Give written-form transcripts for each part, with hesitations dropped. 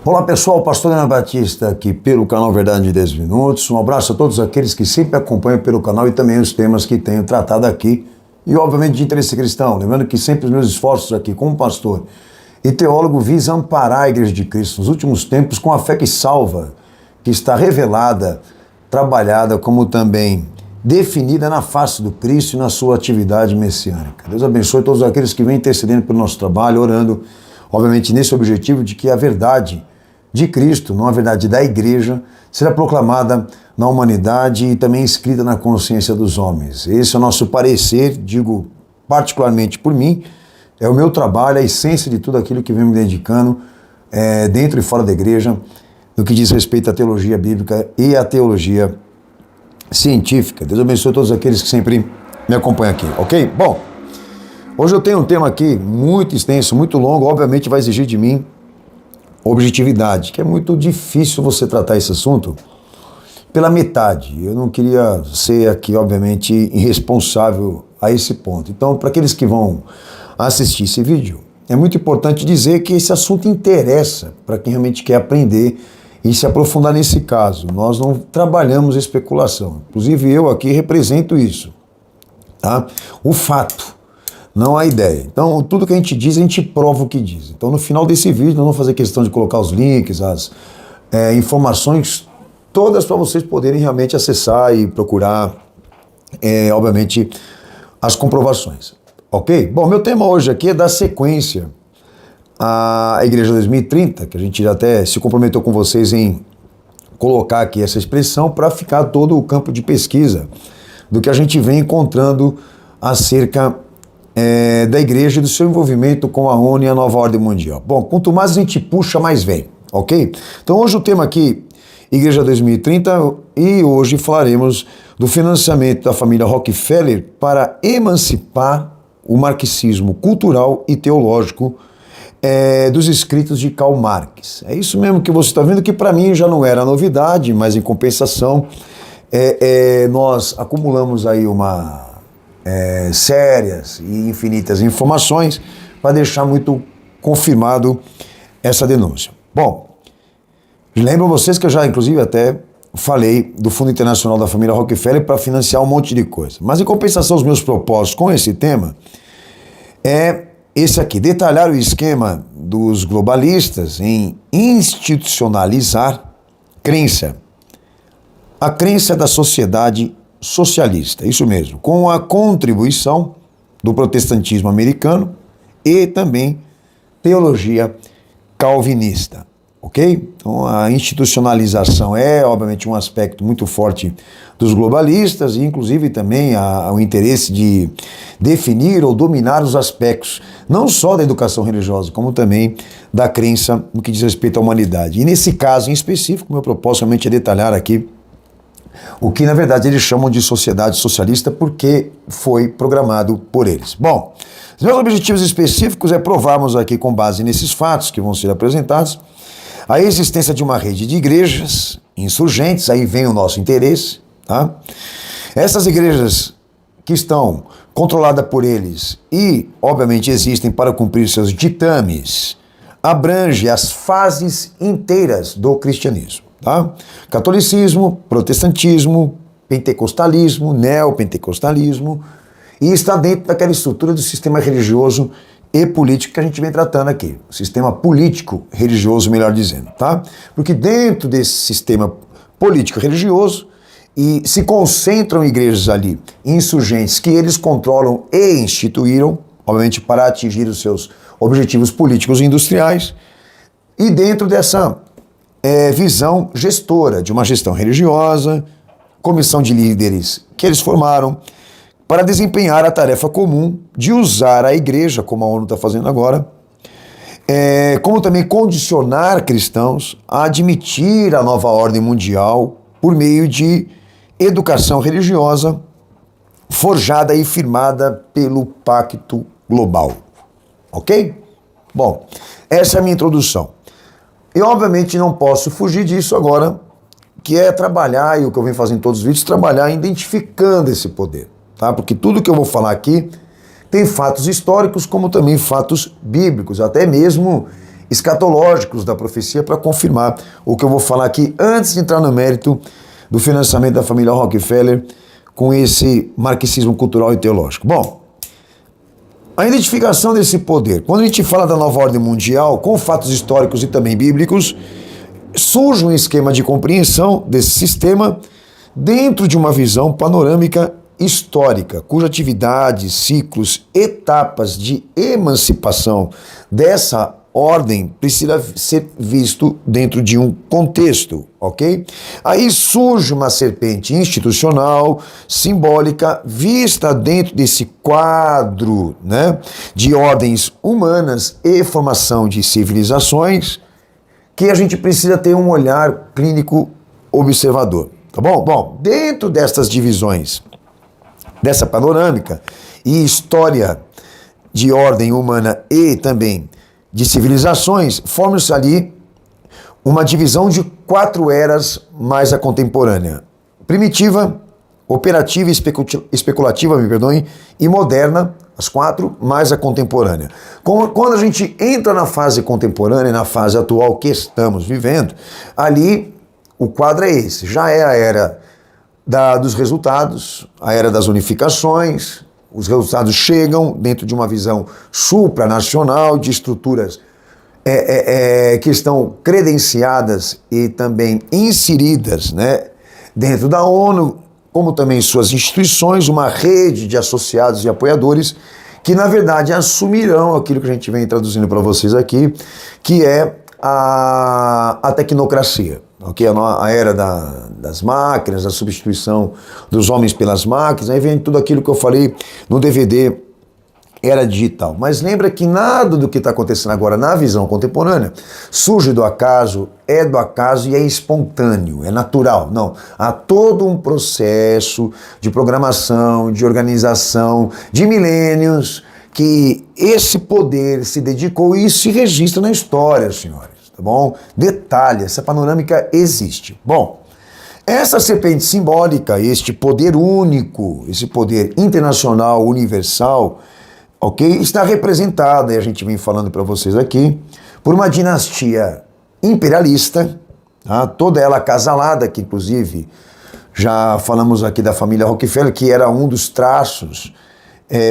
Olá pessoal, Pastor Leandro Batista aqui pelo canal Verdade de 10 Minutos. Um abraço a todos aqueles que sempre acompanham pelo canal e também os temas que tenho tratado aqui e obviamente de interesse cristão. Lembrando que sempre os meus esforços aqui como pastor e teólogo visam amparar a Igreja de Cristo nos últimos tempos com a fé que salva, que está revelada, trabalhada como também definida na face do Cristo e na sua atividade messiânica. Deus abençoe todos aqueles que vêm intercedendo pelo nosso trabalho, orando, obviamente nesse objetivo de que a verdade de Cristo, não a verdade da igreja, será proclamada na humanidade e também escrita na consciência dos homens. Esse é o nosso parecer, digo particularmente por mim, é o meu trabalho, a essência de tudo aquilo que venho me dedicando dentro e fora da igreja, no que diz respeito à teologia bíblica e à teologia científica. Deus abençoe todos aqueles que sempre me acompanham aqui, ok? Bom, hoje eu tenho um tema aqui muito extenso, muito longo, obviamente vai exigir de mim objetividade, que é muito difícil você tratar esse assunto pela metade. Eu não queria ser aqui, obviamente, irresponsável a esse ponto. Então, para aqueles que vão assistir esse vídeo, é muito importante dizer que esse assunto interessa para quem realmente quer aprender e se aprofundar nesse caso. Nós não trabalhamos especulação. Inclusive, eu aqui represento isso, tá? O fato. Não há ideia. Então, tudo que a gente diz, a gente prova o que diz. Então, no final desse vídeo, nós vamos fazer questão de colocar os links, as informações, todas para vocês poderem realmente acessar e procurar, obviamente, as comprovações. Ok? Bom, meu tema hoje aqui é dar sequência à Igreja 2030, que a gente já até se comprometeu com vocês em colocar aqui essa expressão para ficar todo o campo de pesquisa do que a gente vem encontrando acerca da igreja e do seu envolvimento com a ONU e a nova ordem mundial. Bom, quanto mais a gente puxa, mais vem, ok? Então hoje o tema aqui, Igreja 2030, e hoje falaremos do financiamento da família Rockefeller para emancipar o marxismo cultural e teológico dos escritos de Karl Marx. É isso mesmo que você está vendo, que para mim já não era novidade, mas em compensação nós acumulamos aí sérias e infinitas informações para deixar muito confirmado essa denúncia. Bom, lembram vocês que eu já inclusive até falei do Fundo Internacional da Família Rockefeller para financiar um monte de coisa. Mas em compensação, os meus propósitos com esse tema é esse aqui, detalhar o esquema dos globalistas em institucionalizar a crença da sociedade socialista, isso mesmo, com a contribuição do protestantismo americano e também teologia calvinista, ok? Então a institucionalização é obviamente um aspecto muito forte dos globalistas e inclusive também o interesse de definir ou dominar os aspectos não só da educação religiosa, como também da crença no que diz respeito à humanidade. E nesse caso em específico, meu propósito realmente é detalhar aqui o que, na verdade, eles chamam de sociedade socialista porque foi programado por eles. Bom, os meus objetivos específicos é provarmos aqui, com base nesses fatos que vão ser apresentados, a existência de uma rede de igrejas insurgentes, aí vem o nosso interesse, tá? Essas igrejas que estão controladas por eles e, obviamente, existem para cumprir seus ditames, abrange as fases inteiras do cristianismo. Tá? Catolicismo, protestantismo, pentecostalismo, neopentecostalismo, e está dentro daquela estrutura do sistema religioso e político que a gente vem tratando aqui, o sistema político religioso, melhor dizendo, tá? Porque dentro desse sistema político religioso e se concentram igrejas ali, insurgentes, que eles controlam e instituíram, obviamente para atingir os seus objetivos políticos e industriais, e dentro dessa visão gestora, de uma gestão religiosa, comissão de líderes que eles formaram para desempenhar a tarefa comum de usar a igreja, como a ONU está fazendo agora, como também condicionar cristãos a admitir a nova ordem mundial por meio de educação religiosa forjada e firmada pelo Pacto Global. Ok? Bom, essa é a minha introdução. E obviamente não posso fugir disso agora, que é trabalhar, e o que eu venho fazendo em todos os vídeos, trabalhar identificando esse poder, tá? Porque tudo que eu vou falar aqui tem fatos históricos, como também fatos bíblicos, até mesmo escatológicos da profecia para confirmar o que eu vou falar aqui antes de entrar no mérito do financiamento da família Rockefeller com esse marxismo cultural e teológico. Bom, a identificação desse poder. Quando a gente fala da nova ordem mundial, com fatos históricos e também bíblicos, surge um esquema de compreensão desse sistema dentro de uma visão panorâmica histórica, cuja atividade, ciclos, etapas de emancipação dessa ordem precisa ser visto dentro de um contexto, ok? Aí surge uma serpente institucional, simbólica, vista dentro desse quadro, né, de ordens humanas e formação de civilizações, que a gente precisa ter um olhar clínico observador, tá bom? Bom, dentro destas divisões, dessa panorâmica e história de ordem humana e também de civilizações, forma-se ali uma divisão de 4 eras mais a contemporânea: primitiva, operativa, especulativa, me perdoem, e moderna, as 4, mais a contemporânea. Quando a gente entra na fase contemporânea, na fase atual que estamos vivendo, ali o quadro é esse, já é a era dos resultados, a era das unificações. Os resultados chegam dentro de uma visão supranacional, de estruturas que estão credenciadas e também inseridas, né, dentro da ONU, como também suas instituições, uma rede de associados e apoiadores que, na verdade, assumirão aquilo que a gente vem traduzindo para vocês aqui, que é a tecnocracia. Okay? A era das máquinas, a substituição dos homens pelas máquinas, aí vem tudo aquilo que eu falei no DVD Era Digital. Mas lembra que nada do que está acontecendo agora na visão contemporânea surge do acaso, é do acaso e é espontâneo, é natural. Não, há todo um processo de programação, de organização, de milênios, que esse poder se dedicou e se registra na história, senhores. Tá bom? Detalhe, essa panorâmica existe. Bom, essa serpente simbólica, este poder único, esse poder internacional, universal, ok, está representada, e a gente vem falando para vocês aqui, por uma dinastia imperialista, tá? Toda ela acasalada, que inclusive já falamos aqui da família Rockefeller, que era um dos traços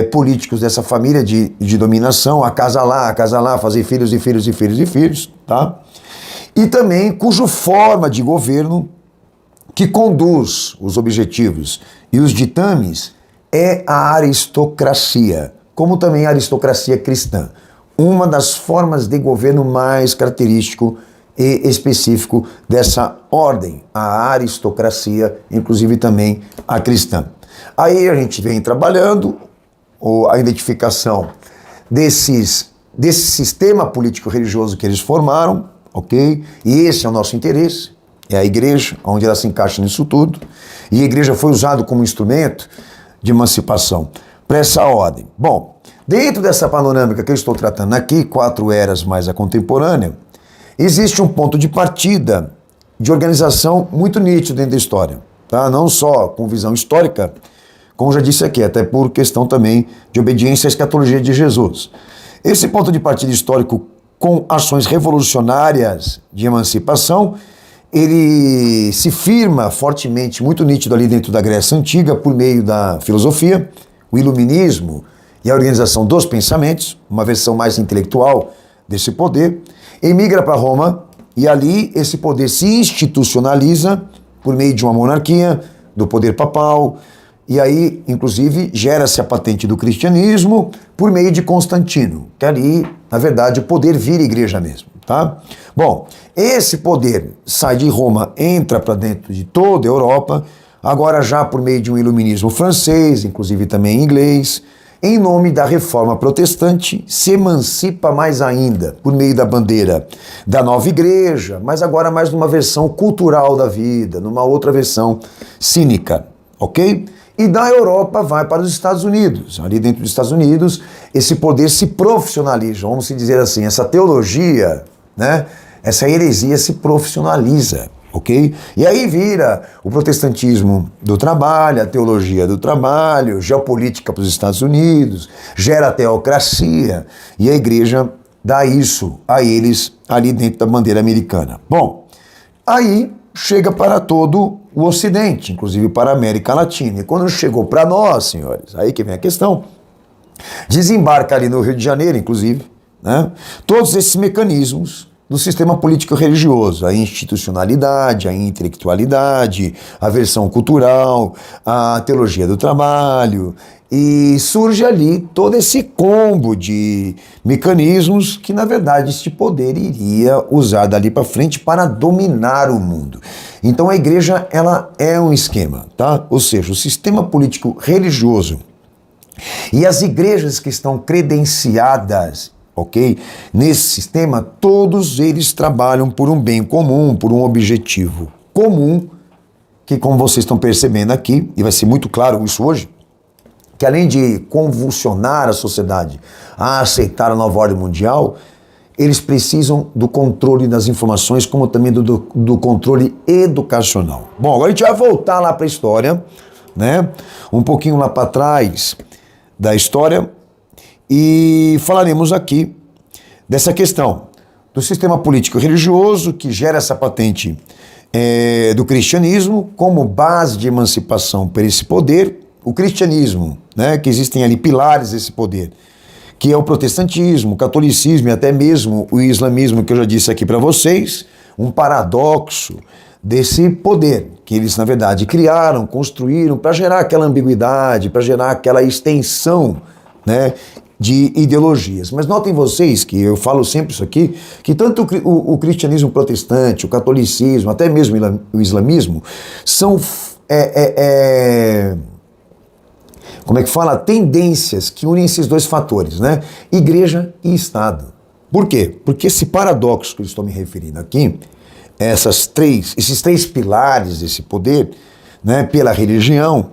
políticos dessa família de dominação, acasalar, fazer filhos e filhos e filhos e filhos, tá? E também cuja forma de governo que conduz os objetivos e os ditames é a aristocracia, como também a aristocracia cristã, uma das formas de governo mais característico e específico dessa ordem, a aristocracia, inclusive também a cristã. Aí a gente vem trabalhando a identificação desse sistema político-religioso que eles formaram, ok? E esse é o nosso interesse, é a igreja, onde ela se encaixa nisso tudo, e a igreja foi usada como instrumento de emancipação para essa ordem. Bom, dentro dessa panorâmica que eu estou tratando aqui, 4 eras mais a contemporânea, existe um ponto de partida de organização muito nítido dentro da história, tá? Não só com visão histórica, como já disse aqui, até por questão também de obediência à escatologia de Jesus. Esse ponto de partida histórico com ações revolucionárias de emancipação, ele se firma fortemente, muito nítido ali dentro da Grécia Antiga, por meio da filosofia, o iluminismo e a organização dos pensamentos, uma versão mais intelectual desse poder, emigra para Roma e ali esse poder se institucionaliza por meio de uma monarquia, do poder papal. E aí, inclusive, gera-se a patente do cristianismo por meio de Constantino, que ali, na verdade, o poder vira igreja mesmo, tá? Bom, esse poder sai de Roma, entra para dentro de toda a Europa, agora já por meio de um iluminismo francês, inclusive também inglês, em nome da reforma protestante, se emancipa mais ainda, por meio da bandeira da nova igreja, mas agora mais numa versão cultural da vida, numa outra versão cínica, ok? E da Europa vai para os Estados Unidos. Ali dentro dos Estados Unidos, esse poder se profissionaliza, vamos dizer assim, essa teologia, né? Essa heresia se profissionaliza, ok? E aí vira o protestantismo do trabalho, a teologia do trabalho, geopolítica para os Estados Unidos, gera a teocracia, e a igreja dá isso a eles ali dentro da bandeira americana. Bom, aí chega para todo o Ocidente, inclusive para a América Latina. E quando chegou para nós, senhores, aí que vem a questão, desembarca ali no Rio de Janeiro, inclusive, né, todos esses mecanismos do sistema político-religioso, a institucionalidade, a intelectualidade, a versão cultural, a teologia do trabalho, e surge ali todo esse combo de mecanismos que, na verdade, este poder iria usar dali para frente para dominar o mundo. Então a igreja, ela é um esquema, tá? Ou seja, o sistema político-religioso e as igrejas que estão credenciadas, ok? Nesse sistema, todos eles trabalham por um bem comum, por um objetivo comum, que, como vocês estão percebendo aqui, e vai ser muito claro isso hoje, que além de convulsionar a sociedade a aceitar a nova ordem mundial, eles precisam do controle das informações, como também do controle educacional. Bom, agora a gente vai voltar lá para a história, né? Um pouquinho lá para trás da história, e falaremos aqui dessa questão do sistema político-religioso que gera essa patente do cristianismo como base de emancipação por esse poder. O cristianismo, né, que existem ali pilares desse poder, que é o protestantismo, o catolicismo e até mesmo o islamismo, que eu já disse aqui para vocês, um paradoxo desse poder que eles, na verdade, criaram, construíram para gerar aquela ambiguidade, para gerar aquela extensão, né, de ideologias. Mas notem vocês que eu falo sempre isso aqui, que tanto o cristianismo protestante, o catolicismo, até mesmo o islamismo, são como é que fala? Tendências que unem esses dois fatores, né? Igreja e Estado. Por quê? Porque esse paradoxo que eu estou me referindo aqui, esses três pilares desse poder, né, pela religião,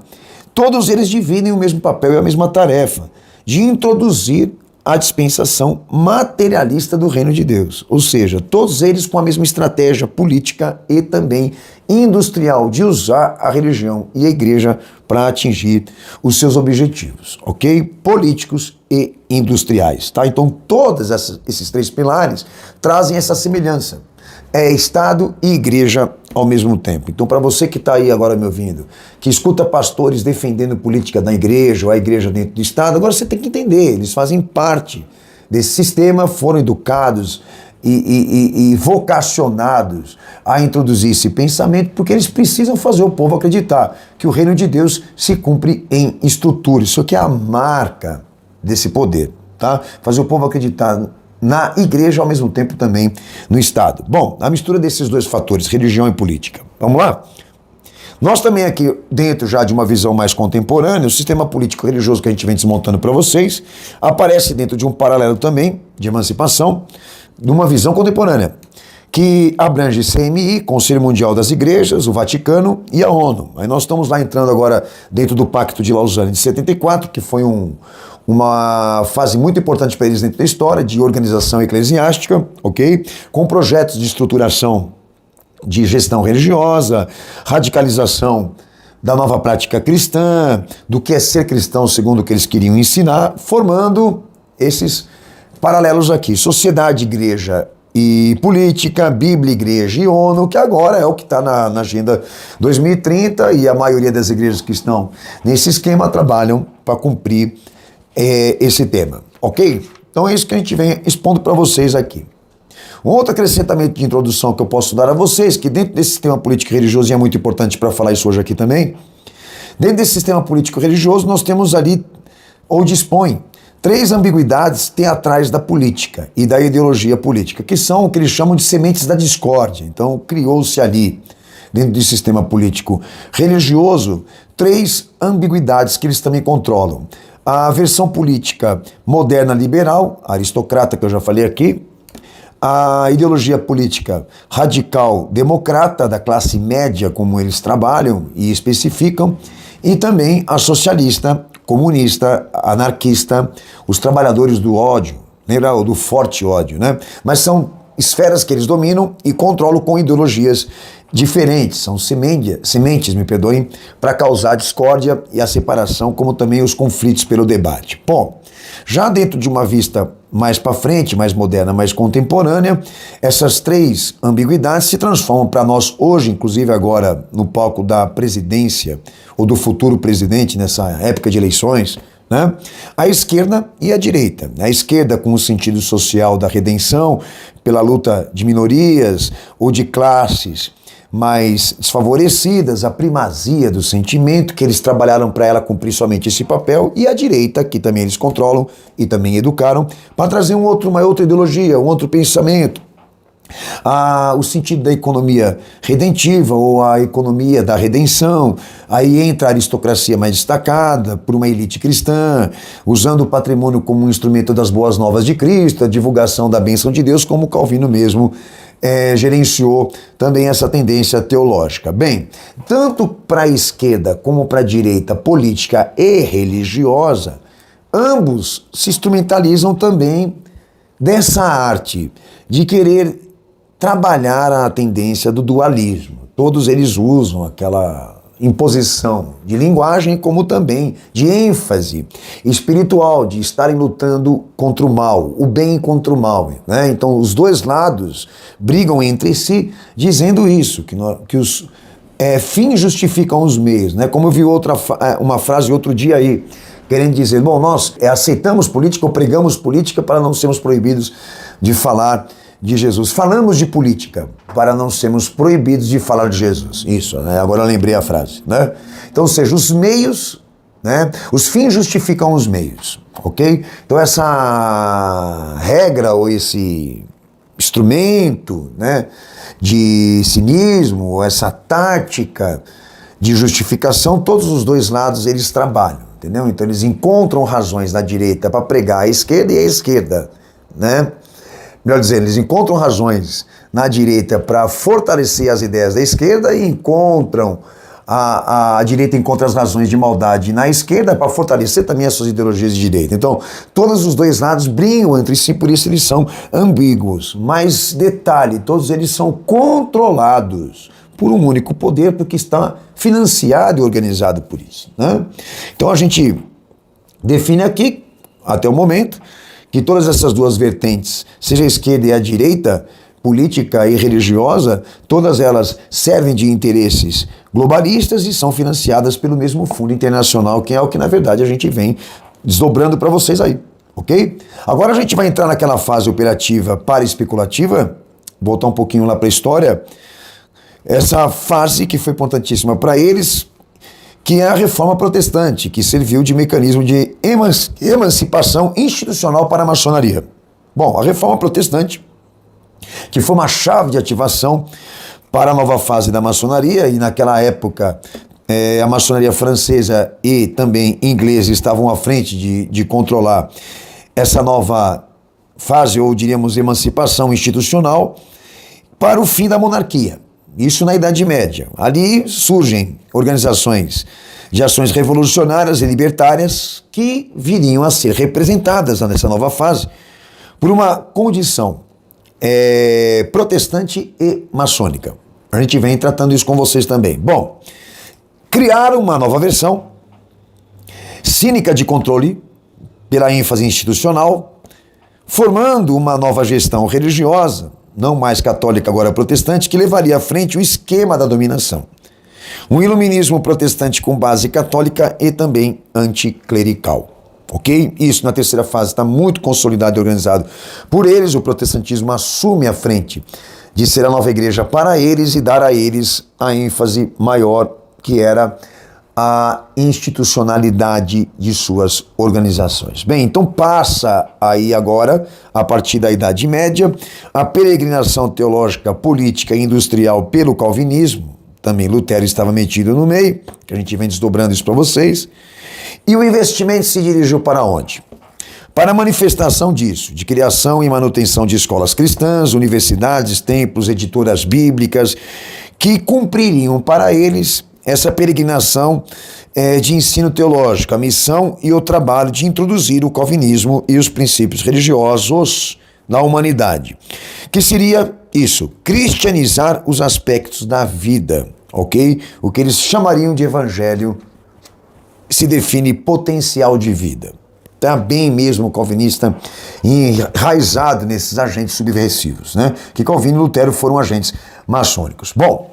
todos eles dividem o mesmo papel e a mesma tarefa de introduzir a dispensação materialista do reino de Deus. Ou seja, todos eles com a mesma estratégia política e também industrial de usar a religião e a igreja para atingir os seus objetivos, ok? Políticos e industriais, tá? Então todos esses três pilares trazem essa semelhança. É Estado e igreja ao mesmo tempo. Então, para você que está aí agora me ouvindo, que escuta pastores defendendo política da igreja ou a igreja dentro do Estado, agora você tem que entender, eles fazem parte desse sistema, foram educados e vocacionados a introduzir esse pensamento, porque eles precisam fazer o povo acreditar que o reino de Deus se cumpre em estrutura. Isso aqui é a marca desse poder, tá? Fazer o povo acreditar na igreja, ao mesmo tempo também no Estado. Bom, a mistura desses dois fatores, religião e política. Vamos lá? Nós também aqui, dentro já de uma visão mais contemporânea, o sistema político-religioso que a gente vem desmontando para vocês, aparece dentro de um paralelo também de emancipação, de uma visão contemporânea, que abrange CMI, Conselho Mundial das Igrejas, o Vaticano e a ONU. Aí nós estamos lá entrando agora dentro do Pacto de Lausanne de 74, que foi uma fase muito importante para eles dentro da história, de organização eclesiástica, ok? Com projetos de estruturação de gestão religiosa, radicalização da nova prática cristã, do que é ser cristão segundo o que eles queriam ensinar, formando esses paralelos aqui, sociedade, igreja e política, Bíblia, igreja e ONU, que agora é o que está na Agenda 2030, e a maioria das igrejas que estão nesse esquema trabalham para cumprir esse tema, ok? Então é isso que a gente vem expondo para vocês aqui. Um outro acrescentamento de introdução que eu posso dar a vocês, que dentro desse sistema político-religioso, e é muito importante para falar isso hoje aqui também, dentro desse sistema político-religioso nós temos ali, ou dispõe, três ambiguidades teatrais da política e da ideologia política, que são o que eles chamam de sementes da discórdia. Então criou-se ali, dentro do sistema político-religioso, três ambiguidades que eles também controlam. A versão política moderna liberal, aristocrata, que eu já falei aqui, a ideologia política radical democrata, da classe média, como eles trabalham e especificam, e também a socialista, comunista, anarquista, os trabalhadores do ódio, do forte ódio, né? Mas são esferas que eles dominam e controlam com ideologias diferentes, são sementes, me perdoem, para causar discórdia e a separação, como também os conflitos pelo debate. Bom, já dentro de uma vista mais para frente, mais moderna, mais contemporânea, essas três ambiguidades se transformam para nós hoje, inclusive agora no palco da presidência ou do futuro presidente nessa época de eleições, né? A esquerda e a direita. A esquerda com o sentido social da redenção, pela luta de minorias ou de classes mais desfavorecidas, a primazia do sentimento, que eles trabalharam para ela cumprir somente esse papel, e a direita, que também eles controlam e também educaram, para trazer uma outra ideologia, um outro pensamento. O sentido da economia redentiva ou a economia da redenção, aí entra a aristocracia mais destacada por uma elite cristã, usando o patrimônio como um instrumento das boas novas de Cristo, a divulgação da bênção de Deus, como Calvino mesmo gerenciou também essa tendência teológica. Bem, tanto para a esquerda como para a direita política e religiosa, ambos se instrumentalizam também dessa arte de querer trabalhar a tendência do dualismo. Todos eles usam aquela imposição de linguagem como também de ênfase espiritual, de estarem lutando contra o mal, o bem contra o mal, né? Então os dois lados brigam entre si dizendo isso, que os fins justificam os meios, né? Como eu vi uma frase outro dia aí, querendo dizer, bom, nós aceitamos política ou pregamos política para não sermos proibidos de falar de Jesus. Falamos de política para não sermos proibidos de falar de Jesus. Isso, né? Agora eu lembrei a frase, né? Então, ou seja, os meios, né? Os fins justificam os meios, ok? Então essa regra ou esse instrumento, né, de cinismo, essa tática de justificação, todos os dois lados eles trabalham, entendeu? Então eles encontram razões da direita para pregar a esquerda e a esquerda, né? Melhor dizendo, eles encontram razões na direita para fortalecer as ideias da esquerda e a direita encontra as razões de maldade na esquerda para fortalecer também as suas ideologias de direita. Então, todos os dois lados brigam entre si, por isso eles são ambíguos. Mas, detalhe, todos eles são controlados por um único poder, porque está financiado e organizado por isso, né? Então, a gente define aqui, até o momento, que todas essas duas vertentes, seja a esquerda e a direita, política e religiosa, todas elas servem de interesses globalistas e são financiadas pelo mesmo Fundo Internacional, que é o que, na verdade, a gente vem desdobrando para vocês aí, ok? Agora a gente vai entrar naquela fase operativa para especulativa, voltar um pouquinho lá para a história, essa fase que foi importantíssima para eles, que é a reforma protestante, que serviu de mecanismo de emancipação institucional para a maçonaria. Bom, a reforma protestante, que foi uma chave de ativação para a nova fase da maçonaria, e naquela época a maçonaria francesa e também inglesa estavam à frente de controlar essa nova fase, ou diríamos emancipação institucional, para o fim da monarquia. Isso na Idade Média. Ali surgem organizações de ações revolucionárias e libertárias que viriam a ser representadas nessa nova fase por uma condição protestante e maçônica. A gente vem tratando isso com vocês também. Bom, criaram uma nova versão cínica de controle pela ênfase institucional, formando uma nova gestão religiosa, não mais católica, agora protestante, que levaria à frente o esquema da dominação. Um iluminismo protestante com base católica e também anticlerical. Ok? Isso na terceira fase está muito consolidado e organizado por eles. O protestantismo assume a frente de ser a nova igreja para eles e dar a eles a ênfase maior, que era a institucionalidade de suas organizações. Bem, então passa aí agora, a partir da Idade Média, a peregrinação teológica, política e industrial pelo calvinismo, também Lutero estava metido no meio, que a gente vem desdobrando isso para vocês, e o investimento se dirigiu para onde? Para a manifestação disso, de criação e manutenção de escolas cristãs, universidades, templos, editoras bíblicas, que cumpririam para eles essa peregrinação de ensino teológico, a missão e o trabalho de introduzir o calvinismo e os princípios religiosos na humanidade. Que seria isso, cristianizar os aspectos da vida, ok? O que eles chamariam de evangelho se define potencial de vida. Está bem mesmo calvinista enraizado nesses agentes subversivos, né? Que Calvino e Lutero foram agentes maçônicos. Bom,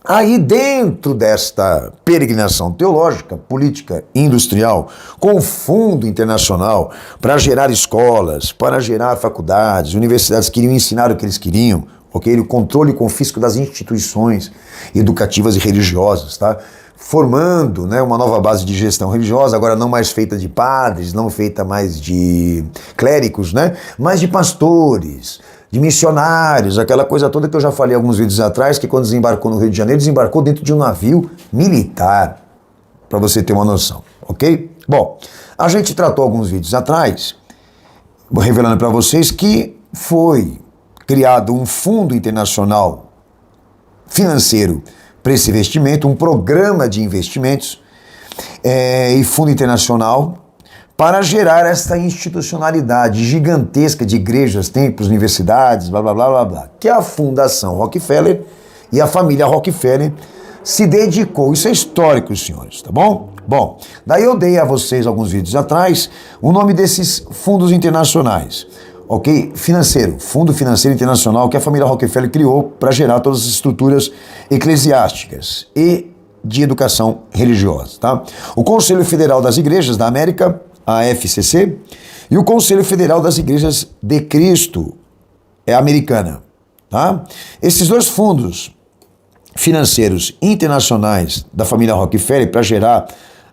aí dentro desta peregrinação teológica, política e industrial, com fundo internacional para gerar escolas, para gerar faculdades, universidades que queriam ensinar o que eles queriam, ok? O controle e confisco das instituições educativas e religiosas, tá? Formando, né, uma nova base de gestão religiosa, agora não mais feita de padres, não feita mais de clérigos, né, mas de pastores, de missionários, aquela coisa toda que eu já falei alguns vídeos atrás, que quando desembarcou no Rio de Janeiro, desembarcou dentro de um navio militar, para você ter uma noção, ok? Bom, a gente tratou alguns vídeos atrás, revelando para vocês que foi criado um fundo internacional financeiro para esse investimento, um programa de investimentos e fundo internacional para gerar essa institucionalidade gigantesca de igrejas, templos, universidades, blá, blá, blá, blá, blá, que a Fundação Rockefeller e a família Rockefeller se dedicou. Isso é histórico, senhores, tá bom? Bom, daí eu dei a vocês alguns vídeos atrás o nome desses fundos internacionais. Ok? Financeiro, Fundo Financeiro Internacional, que a família Rockefeller criou para gerar todas as estruturas eclesiásticas e de educação religiosa, tá? O Conselho Federal das Igrejas da América, a FCC, e o Conselho Federal das Igrejas de Cristo, americana, tá? Esses dois fundos financeiros internacionais da família Rockefeller para gerar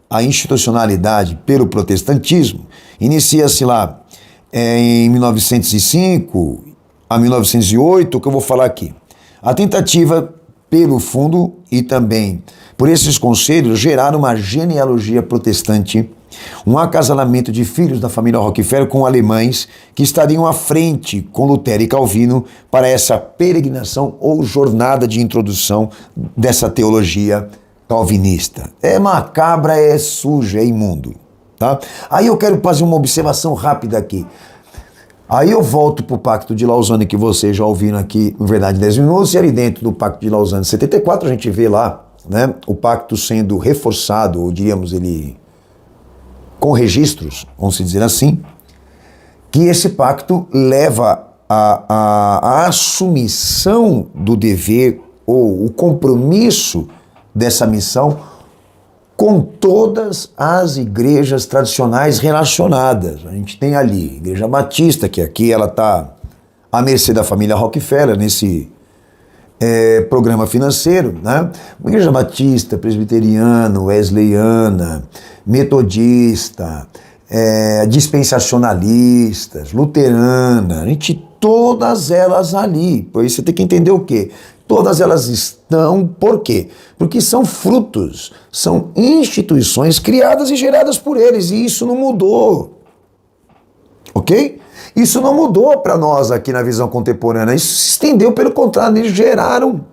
a institucionalidade pelo protestantismo, inicia-se lá em 1905 a 1908, que eu vou falar aqui. A tentativa pelo fundo e também por esses conselhos geraram uma genealogia protestante, um acasalamento de filhos da família Rockefeller com alemães que estariam à frente com Lutero e Calvino para essa peregrinação ou jornada de introdução dessa teologia calvinista. É macabra, é suja, é imundo. Tá? Aí eu quero fazer uma observação rápida aqui. Aí eu volto para o Pacto de Lausanne, que vocês já ouviram aqui, em verdade, 10 minutos, e ali dentro do Pacto de Lausanne 74, a gente vê lá, né, o pacto sendo reforçado, ou diríamos ele, com registros, vamos dizer assim, que esse pacto leva a assumição do dever, ou o compromisso dessa missão, com todas as igrejas tradicionais relacionadas. A gente tem ali a Igreja Batista, que aqui ela está à mercê da família Rockefeller, nesse programa financeiro, né? Igreja Batista, presbiteriana, wesleyana, metodista, dispensacionalistas, luterana, a gente, todas elas ali. Por isso você tem que entender o quê? Todas elas estão, por quê? Porque são frutos, são instituições criadas e geradas por eles, e isso não mudou, ok? Isso não mudou para nós aqui na visão contemporânea, isso se estendeu, pelo contrário, eles geraram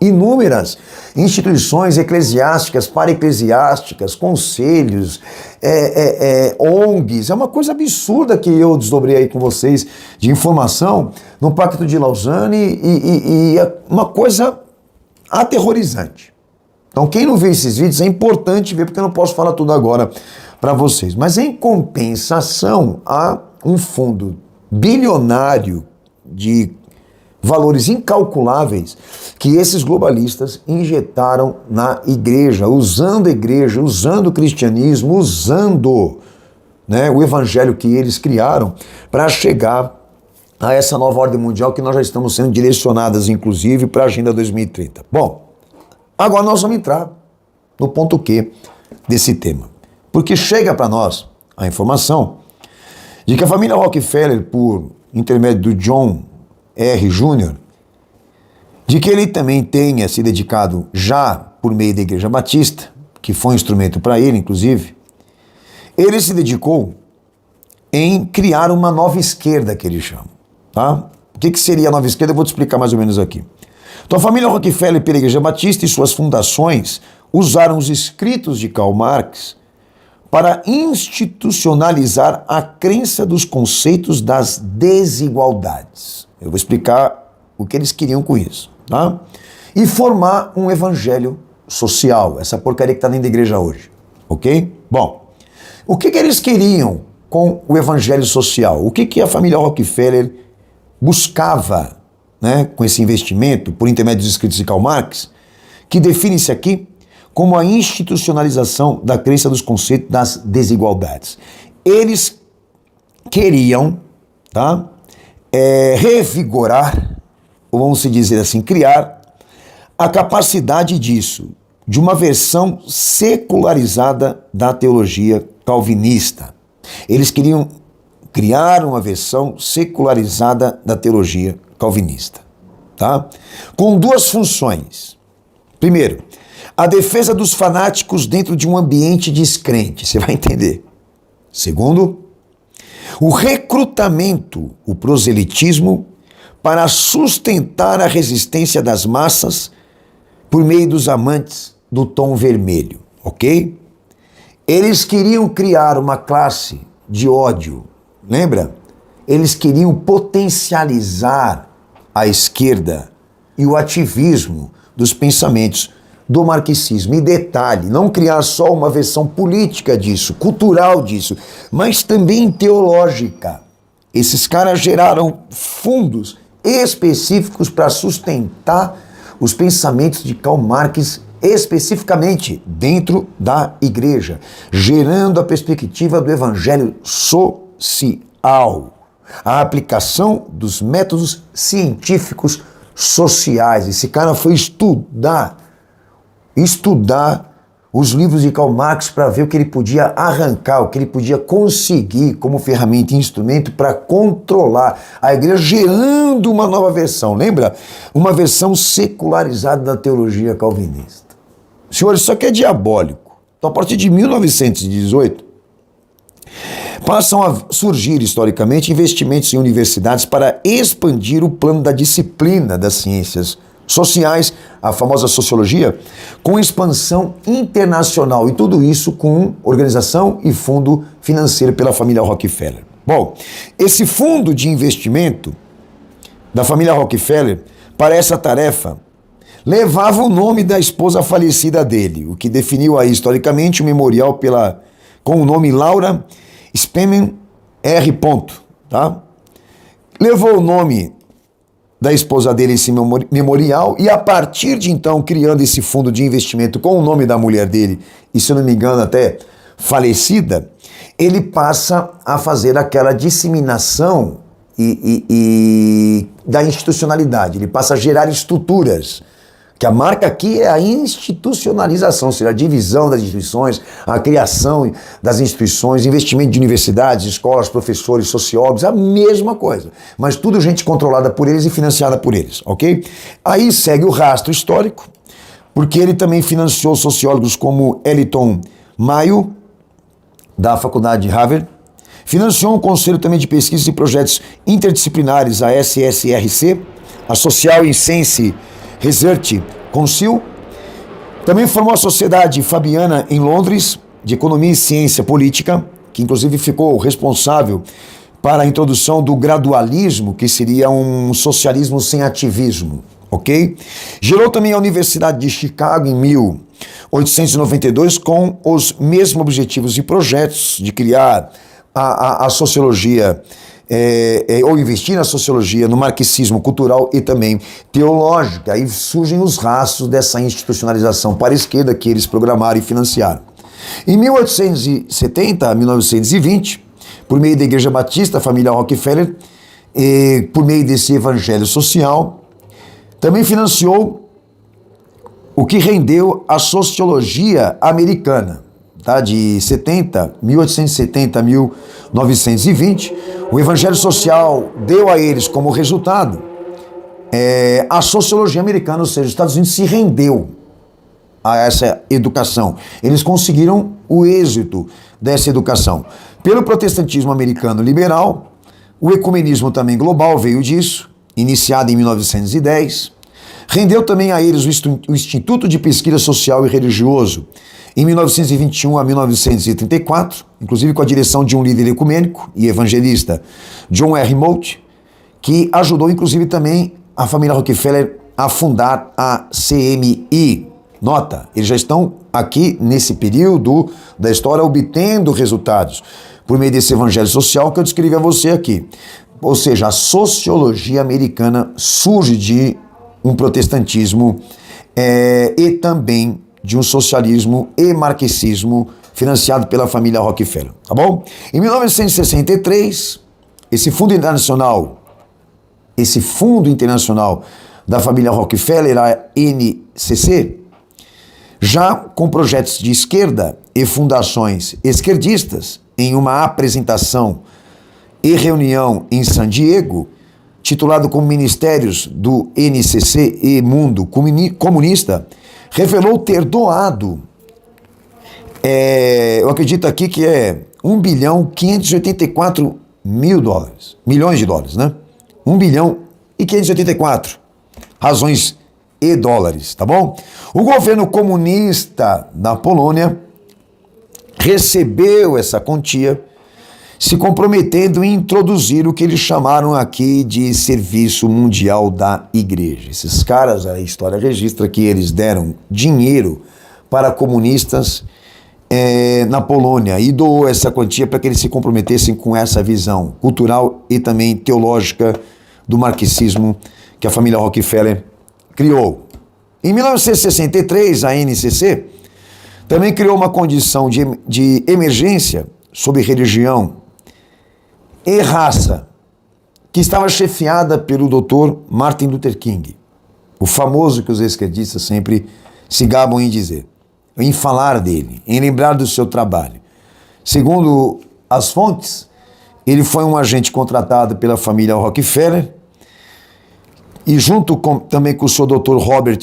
inúmeras instituições eclesiásticas, para-eclesiásticas, conselhos, ONGs. É uma coisa absurda que eu desdobrei aí com vocês de informação no Pacto de Lausanne e é uma coisa aterrorizante. Então quem não vê esses vídeos é importante ver, porque eu não posso falar tudo agora para vocês. Mas em compensação há um fundo bilionário de valores incalculáveis que esses globalistas injetaram na igreja, usando o cristianismo, usando, né, o evangelho que eles criaram para chegar a essa nova ordem mundial que nós já estamos sendo direcionadas, inclusive, para a Agenda 2030. Bom, agora nós vamos entrar no ponto Q desse tema, porque chega para nós a informação de que a família Rockefeller, por intermédio do John R. Jr., de que ele também tenha se dedicado já por meio da Igreja Batista, que foi um instrumento para ele, inclusive, ele se dedicou em criar uma nova esquerda, que ele chama. Tá? O que seria a nova esquerda? Eu vou te explicar mais ou menos aqui. Então, a família Rockefeller pela Igreja Batista e suas fundações usaram os escritos de Karl Marx para institucionalizar a crença dos conceitos das desigualdades. Eu vou explicar o que eles queriam com isso, tá? E formar um evangelho social, essa porcaria que está dentro da igreja hoje, ok? Bom, O que eles queriam com o evangelho social? O que a família Rockefeller buscava, né, com esse investimento, por intermédio dos escritos de Karl Marx, que define-se aqui como a institucionalização da crença dos conceitos das desigualdades. Eles queriam, tá, revigorar, ou vamos dizer assim, criar a capacidade disso, de uma versão secularizada da teologia calvinista. Eles queriam criar uma versão secularizada da teologia calvinista, tá? Com duas funções. Primeiro, a defesa dos fanáticos dentro de um ambiente descrente, você vai entender. Segundo, o recrutamento, o proselitismo, para sustentar a resistência das massas por meio dos amantes do tom vermelho, ok? Eles queriam criar uma classe de ódio, lembra? Eles queriam potencializar a esquerda e o ativismo dos pensamentos do marxismo. E detalhe, não criar só uma versão política disso, cultural disso, mas também teológica. Esses caras geraram fundos específicos para sustentar os pensamentos de Karl Marx especificamente dentro da igreja, gerando a perspectiva do evangelho social, a aplicação dos métodos científicos sociais. Esse cara foi estudar os livros de Karl Marx para ver o que ele podia arrancar, o que ele podia conseguir como ferramenta e instrumento para controlar a igreja, gerando uma nova versão, lembra? Uma versão secularizada da teologia calvinista. Senhores, isso aqui é diabólico. Então, a partir de 1918, passam a surgir, historicamente, investimentos em universidades para expandir o plano da disciplina das ciências sociais, a famosa sociologia, com expansão internacional, e tudo isso com organização e fundo financeiro pela família Rockefeller. Bom, esse fundo de investimento da família Rockefeller para essa tarefa levava o nome da esposa falecida dele, o que definiu aí historicamente o memorial com o nome Laura Spemann R. Tá? Levou o nome da esposa dele esse memorial, e a partir de então, criando esse fundo de investimento com o nome da mulher dele, e se eu não me engano até falecida, ele passa a fazer aquela disseminação da institucionalidade, ele passa a gerar estruturas, que a marca aqui é a institucionalização, ou seja, a divisão das instituições, a criação das instituições, investimento de universidades, escolas, professores, sociólogos, a mesma coisa. Mas tudo gente controlada por eles e financiada por eles, ok? Aí segue o rastro histórico, porque ele também financiou sociólogos como Eliton Mayo, da Faculdade de Harvard, financiou um conselho também de pesquisas e projetos interdisciplinares, a SSRC, a Social Science Research Council. Também formou a Sociedade Fabiana em Londres, de Economia e Ciência Política, que inclusive ficou responsável para a introdução do gradualismo, que seria um socialismo sem ativismo, ok? Gerou também a Universidade de Chicago em 1892, com os mesmos objetivos e projetos de criar a sociologia, ou investir na sociologia, no marxismo cultural e também teológica. Aí surgem os rastros dessa institucionalização para a esquerda que eles programaram e financiaram. Em 1870 a 1920, por meio da Igreja Batista, a família Rockefeller, por meio desse evangelho social, também financiou o que rendeu a sociologia americana. Tá, de 1870 a 1920, o evangelho social deu a eles como resultado a sociologia americana, ou seja, os Estados Unidos se rendeu a essa educação. Eles conseguiram o êxito dessa educação. Pelo protestantismo americano liberal, o ecumenismo também global veio disso, iniciado em 1910, rendeu também a eles o Instituto de Pesquisa Social e Religioso, em 1921 a 1934, inclusive com a direção de um líder ecumênico e evangelista, John R. Moult, que ajudou inclusive também a família Rockefeller a fundar a CMI, Nota, eles já estão aqui nesse período da história obtendo resultados por meio desse evangelho social que eu descrevi a você aqui. Ou seja, a sociologia americana surge de um protestantismo e também de um socialismo e marxismo financiado pela família Rockefeller, tá bom? Em 1963, esse fundo internacional da família Rockefeller, a NCC, já com projetos de esquerda e fundações esquerdistas, em uma apresentação e reunião em San Diego, titulado como Ministérios do NCC e Mundo Comunista, revelou ter doado, eu acredito aqui que é 1.584.000 milhões de dólares, né? 1.584 razões e dólares, tá bom? O governo comunista da Polônia recebeu essa quantia, se comprometendo em introduzir o que eles chamaram aqui de Serviço Mundial da Igreja. Esses caras, a história registra que eles deram dinheiro para comunistas na Polônia e doou essa quantia para que eles se comprometessem com essa visão cultural e também teológica do marxismo que a família Rockefeller criou. Em 1963, a NCC também criou uma condição de emergência sobre religião e raça, que estava chefiada pelo Dr. Martin Luther King, o famoso que os esquerdistas sempre se gabam em dizer, em falar dele, em lembrar do seu trabalho. Segundo as fontes, ele foi um agente contratado pela família Rockefeller e também com o seu Dr. Robert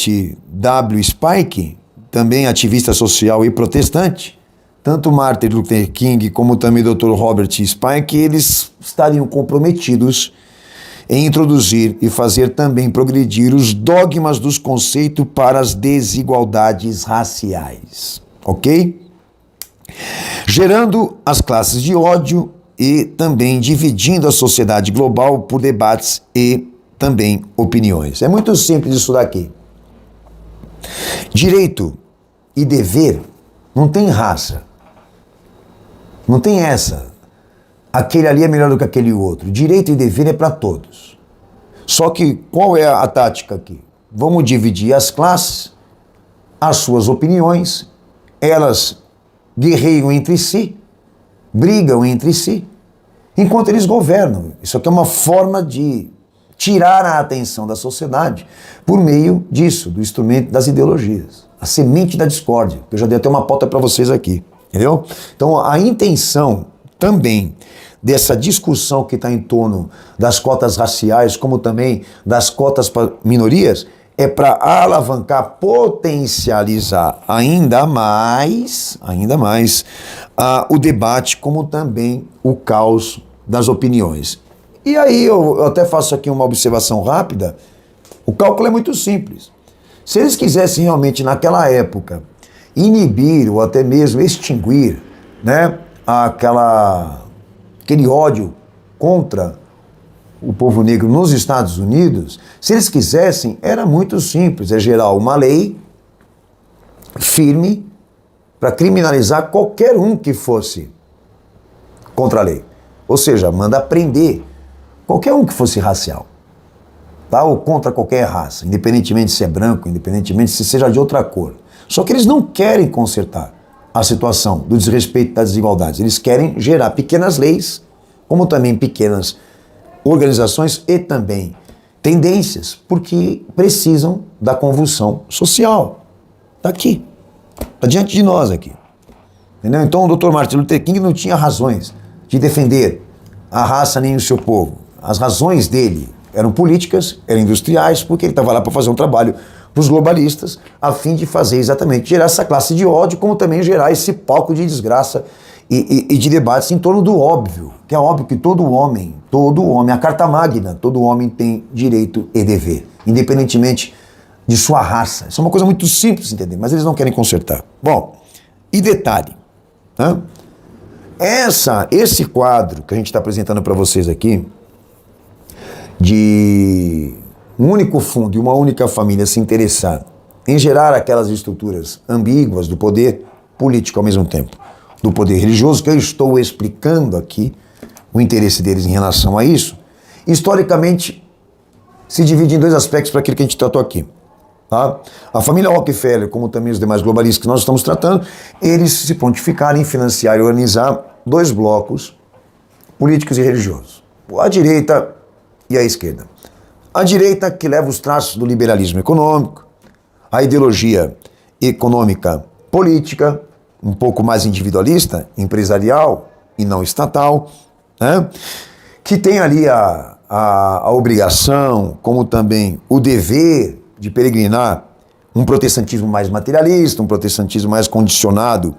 W. Spike, também ativista social e protestante, tanto Martin Luther King como também o Dr. Robert Spike, eles estariam comprometidos em introduzir e fazer também progredir os dogmas dos conceitos para as desigualdades raciais, ok? Gerando as classes de ódio e também dividindo a sociedade global por debates e também opiniões. É muito simples isso daqui. Direito e dever não tem raça. Não tem essa. Aquele ali é melhor do que aquele outro. Direito e dever é para todos. Só que qual é a tática aqui? Vamos dividir as classes, as suas opiniões, elas guerreiam entre si, brigam entre si, enquanto eles governam. Isso aqui é uma forma de tirar a atenção da sociedade por meio disso, do instrumento das ideologias. A semente da discórdia, que eu já dei até uma pauta para vocês aqui, entendeu? Então, a intenção também dessa discussão que está em torno das cotas raciais, como também das cotas para minorias, é para alavancar, potencializar ainda mais o debate, como também o caos das opiniões. E aí eu até faço aqui uma observação rápida. O cálculo é muito simples. Se eles quisessem realmente naquela época inibir ou até mesmo extinguir, né, aquele ódio contra o povo negro nos Estados Unidos, se eles quisessem, era muito simples, é gerar uma lei firme para criminalizar qualquer um que fosse contra a lei. Ou seja, manda prender qualquer um que fosse racial, tá? Ou contra qualquer raça, independentemente se é branco, independentemente se seja de outra cor. Só que eles não querem consertar a situação do desrespeito das desigualdades. Eles querem gerar pequenas leis, como também pequenas organizações e também tendências, porque precisam da convulsão social. Está aqui, está diante de nós aqui. Entendeu? Então o Dr. Martin Luther King não tinha razões de defender a raça nem o seu povo. As razões dele eram políticas, eram industriais, porque ele estava lá para fazer um trabalho para os globalistas, a fim de fazer exatamente, gerar essa classe de ódio, como também gerar esse palco de desgraça e de debates em torno do óbvio, que é óbvio que todo homem, a Carta Magna, todo homem tem direito e dever, independentemente de sua raça. Isso é uma coisa muito simples, entender, mas eles não querem consertar. Bom, e detalhe, né? Esse quadro que a gente está apresentando para vocês aqui, de um único fundo e uma única família se interessar em gerar aquelas estruturas ambíguas do poder político ao mesmo tempo, do poder religioso, que eu estou explicando aqui o interesse deles em relação a isso, historicamente se divide em dois aspectos para aquilo que a gente tratou aqui. Tá? A família Rockefeller, como também os demais globalistas que nós estamos tratando, eles se pontificaram em financiar e organizar dois blocos políticos e religiosos, a direita e a esquerda. A direita, que leva os traços do liberalismo econômico, a ideologia econômica política, um pouco mais individualista, empresarial e não estatal, né? Que tem ali a obrigação, como também o dever de peregrinar um protestantismo mais materialista, um protestantismo mais condicionado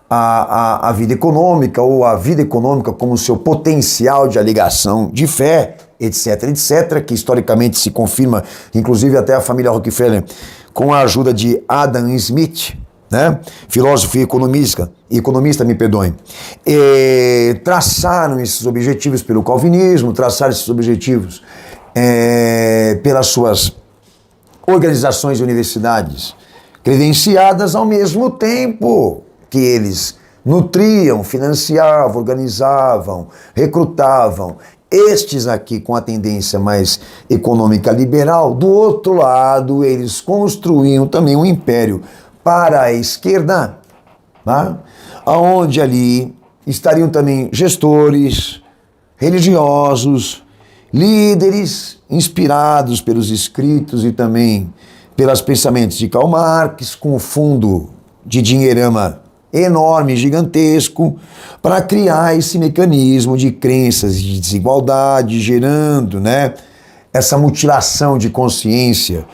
à vida econômica, ou a vida econômica como seu potencial de alegação de fé, etc, etc, que historicamente se confirma, inclusive até a família Rockefeller, com a ajuda de Adam Smith, né, filósofo e economista, traçaram esses objetivos pelo calvinismo, traçaram esses objetivos pelas suas organizações e universidades credenciadas, ao mesmo tempo que eles nutriam, financiavam, organizavam, recrutavam estes aqui com a tendência mais econômica liberal. Do outro lado, eles construíam também um império para a esquerda, tá? Onde ali estariam também gestores, religiosos, líderes inspirados pelos escritos e também pelos pensamentos de Karl Marx, com o fundo de dinheirama enorme, gigantesco, para criar esse mecanismo de crenças e de desigualdade, gerando, né, essa mutilação de consciência,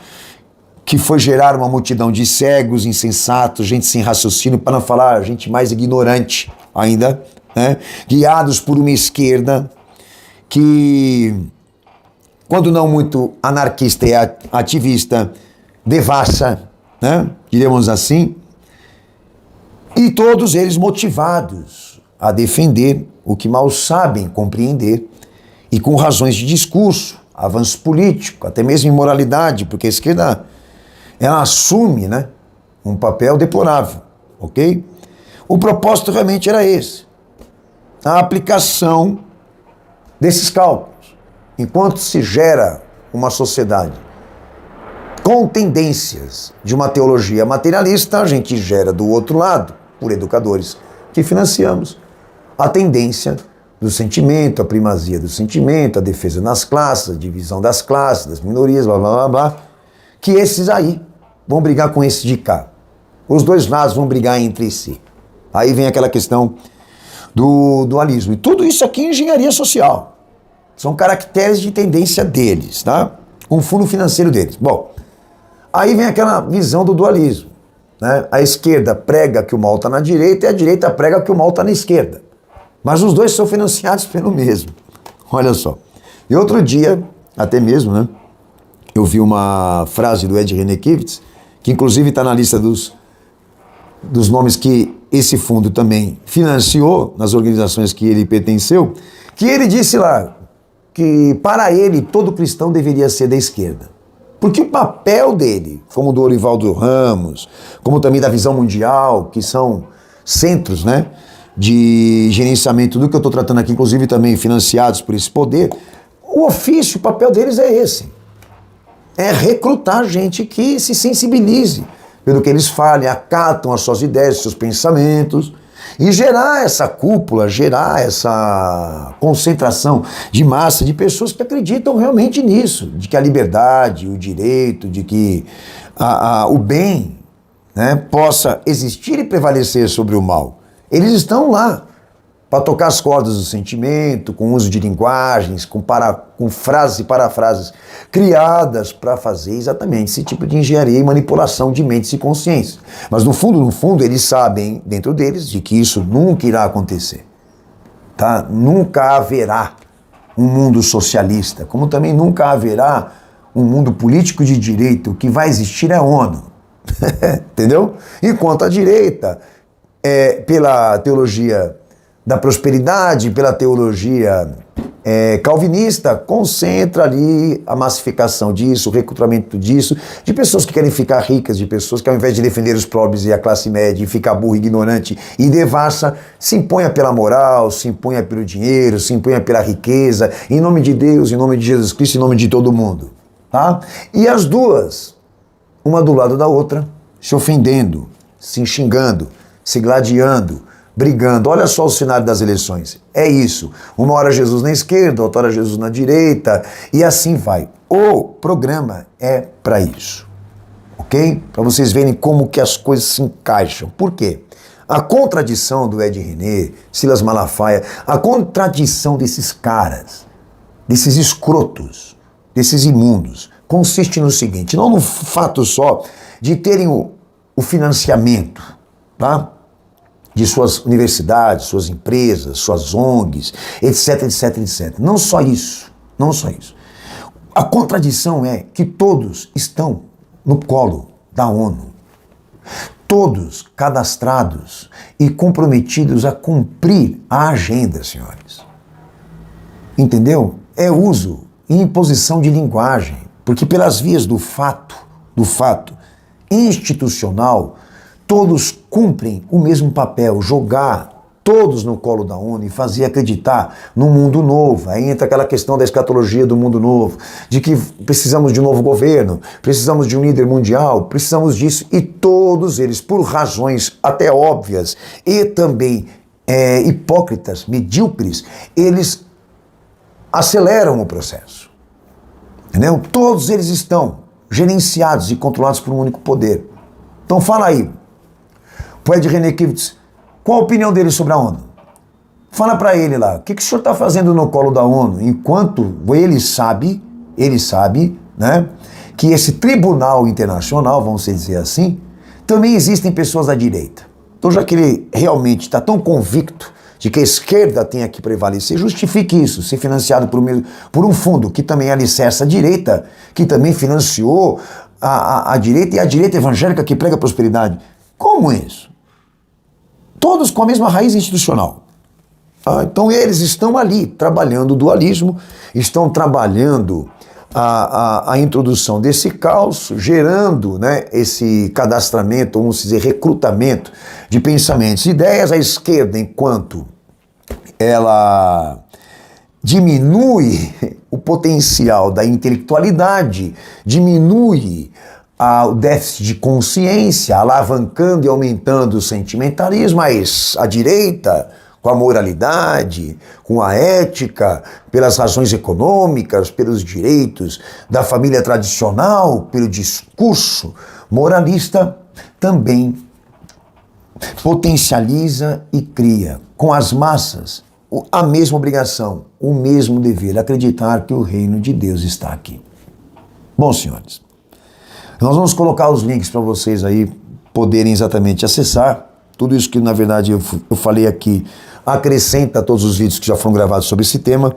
que foi gerar uma multidão de cegos, insensatos, gente sem raciocínio, para não falar gente mais ignorante ainda, né, guiados por uma esquerda que, quando não muito anarquista e ativista, devassa, né, diríamos assim, e todos eles motivados a defender o que mal sabem compreender, e com razões de discurso, avanço político, até mesmo imoralidade, porque a esquerda, ela assume, né, um papel deplorável, ok? O propósito realmente era esse, a aplicação desses cálculos. Enquanto se gera uma sociedade com tendências de uma teologia materialista, a gente gera do outro lado, por educadores que financiamos, a tendência do sentimento, a primazia do sentimento, a defesa das classes, a divisão das classes, das minorias, blá, blá, blá, blá, que esses aí vão brigar com esses de cá. Os dois lados vão brigar entre si. Aí vem aquela questão do dualismo. E tudo isso aqui é engenharia social. São caracteres de tendência deles, tá? Com o fundo financeiro deles. Bom, aí vem aquela visão do dualismo, né? A esquerda prega que o mal está na direita e a direita prega que o mal está na esquerda. Mas os dois são financiados pelo mesmo. Olha só. E outro dia, até mesmo, né, eu vi uma frase do Ed Renekiewicz, que inclusive está na lista dos nomes que esse fundo também financiou, nas organizações que ele pertenceu, que ele disse lá que, para ele, todo cristão deveria ser da esquerda. Porque o papel dele, como do Orivaldo Ramos, como também da Visão Mundial, que são centros, né, de gerenciamento do que eu estou tratando aqui, inclusive também financiados por esse poder, o ofício, o papel deles é esse. É recrutar gente que se sensibilize pelo que eles falem, acatam as suas ideias, seus pensamentos, e gerar essa cúpula, gerar essa concentração de massa de pessoas que acreditam realmente nisso, de que a liberdade, o direito, de que o bem, né, possa existir e prevalecer sobre o mal. Eles estão lá para tocar as cordas do sentimento, com uso de linguagens, com frases e parafrases criadas para fazer exatamente esse tipo de engenharia e manipulação de mentes e consciências. Mas no fundo, eles sabem, dentro deles, de que isso nunca irá acontecer. Tá? Nunca haverá um mundo socialista, como também nunca haverá um mundo político de direita. O que vai existir é a ONU. Entendeu? Enquanto a direita, pela teologia da prosperidade pela teologia calvinista, concentra ali a massificação disso, o recrutamento disso, de pessoas que querem ficar ricas, de pessoas que ao invés de defender os pobres e a classe média e ficar burro, ignorante e devassa, se imponha pela moral, se imponha pelo dinheiro, se imponha pela riqueza, em nome de Deus, em nome de Jesus Cristo, em nome de todo mundo. Tá? E as duas, uma do lado da outra, se ofendendo, se xingando, se gladiando, brigando. Olha só o cenário das eleições. É isso. Uma hora Jesus na esquerda, outra hora Jesus na direita, e assim vai. O programa é para isso. Ok? Para vocês verem como que as coisas se encaixam. Por quê? A contradição do Ed René, Silas Malafaia, a contradição desses caras, desses escrotos, desses imundos, consiste no seguinte, não no fato só de terem o financiamento, tá? De suas universidades, suas empresas, suas ONGs, etc, etc, etc. Não só isso, não só isso. A contradição é que todos estão no colo da ONU. Todos cadastrados e comprometidos a cumprir a agenda, senhores. Entendeu? É uso e imposição de linguagem, porque pelas vias do fato institucional, todos cumprem o mesmo papel, jogar todos no colo da ONU e fazer acreditar num mundo novo. Aí entra aquela questão da escatologia do mundo novo, de que precisamos de um novo governo, precisamos de um líder mundial, precisamos disso, e todos eles, por razões até óbvias e também hipócritas, medíocres, eles aceleram o processo. Entendeu? Todos eles estão gerenciados e controlados por um único poder. Então fala aí, o Ed René Kivitz, qual a opinião dele sobre a ONU? Fala para ele lá, o que o senhor está fazendo no colo da ONU? Enquanto ele sabe, né, que esse tribunal internacional, vamos dizer assim, também existem pessoas da direita. Então já que ele realmente está tão convicto de que a esquerda tem que prevalecer, justifique isso, ser financiado por um fundo que também alicerça a direita, que também financiou a direita e a direita evangélica que prega prosperidade. Como isso? Todos com a mesma raiz institucional. Então eles estão ali trabalhando o dualismo, estão trabalhando a introdução desse caos, gerando, né, esse cadastramento, vamos dizer, recrutamento de pensamentos e ideias. A esquerda, enquanto ela diminui o potencial da intelectualidade, diminui o déficit de consciência, alavancando e aumentando o sentimentalismo, mas a direita, com a moralidade, com a ética, pelas razões econômicas, pelos direitos da família tradicional, pelo discurso moralista, também potencializa e cria com as massas a mesma obrigação, o mesmo dever, acreditar que o reino de Deus está aqui. Bom, senhores, nós vamos colocar os links para vocês aí poderem exatamente acessar. Tudo isso que, na verdade, eu falei aqui acrescenta a todos os vídeos que já foram gravados sobre esse tema.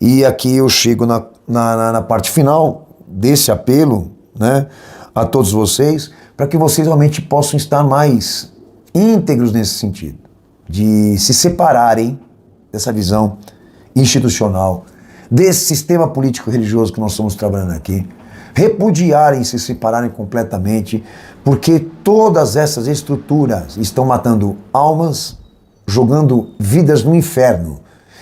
E aqui eu chego na parte final desse apelo, né, a todos vocês, para que vocês realmente possam estar mais íntegros nesse sentido, de se separarem dessa visão institucional, desse sistema político-religioso que nós estamos trabalhando aqui, repudiarem, se separarem completamente, porque todas essas estruturas estão matando almas, jogando vidas no inferno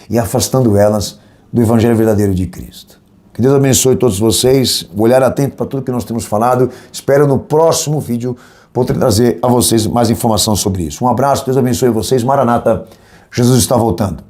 e afastando elas do Evangelho verdadeiro de Cristo. Que Deus abençoe todos vocês, vou olhar atento para tudo que nós temos falado, espero no próximo vídeo poder trazer a vocês mais informação sobre isso. Um abraço, Deus abençoe vocês, Maranata, Jesus está voltando.